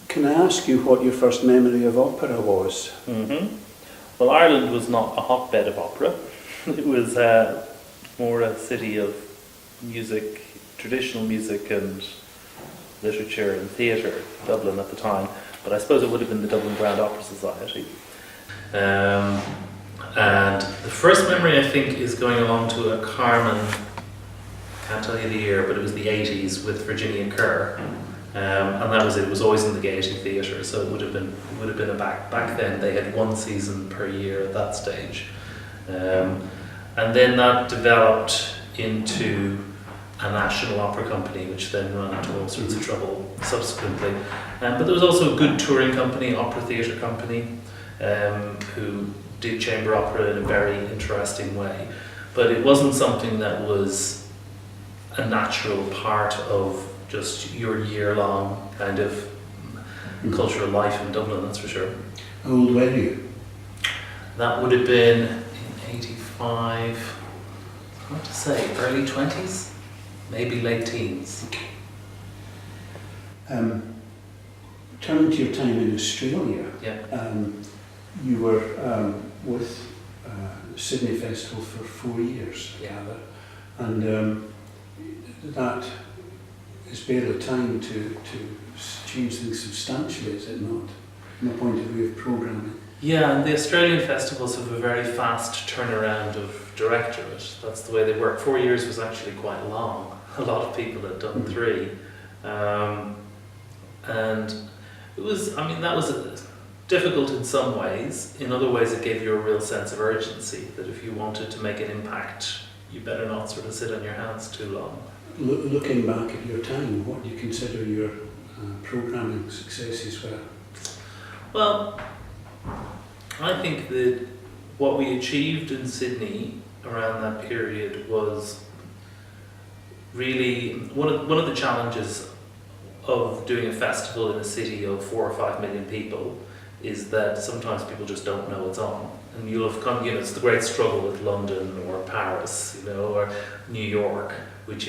Can I ask you what your first memory of opera was? Well, Ireland was not a hotbed of opera. It was more a city of music, traditional music and literature and theatre, Dublin at the time. But I suppose it would have been the Dublin Grand Opera Society. And the first memory, I think, is going along to a Carmen, can't tell you the year, but it was the 80s with Virginia Kerr. And that was it. It was always in the Gaiety Theatre, so it would have been a back then. They had one season per year at that stage, and then that developed into a national opera company, which then ran into all sorts of trouble subsequently. But there was also a good touring company, opera theatre company, who did chamber opera in a very interesting way. But it wasn't something that was a natural part of just your year-long kind of cultural life in Dublin, that's for sure. How old were you? That would have been in 85, hard to say, early 20s, maybe late teens. Turning to your time in Australia, Yeah. you were with the Sydney Festival for 4 years, I gather, and that is barely time to change things substantially, is it not, from a point of view of programming? Yeah, and the Australian festivals have a very fast turnaround of directorate. That's the way they work. 4 years was actually quite long. A lot of people had done 3. And it was, that was difficult in some ways. In other ways, it gave you a real sense of urgency, that if you wanted to make an impact, you better not sort of sit on your hands too long. Looking back at your time, what do you consider your programming successes were? Well, I think that what we achieved in Sydney around that period was really one of the challenges of doing a festival in a city of 4 or 5 million people is that sometimes people just don't know it's on. And you'll have come, it's the great struggle with London or Paris, or New York, which is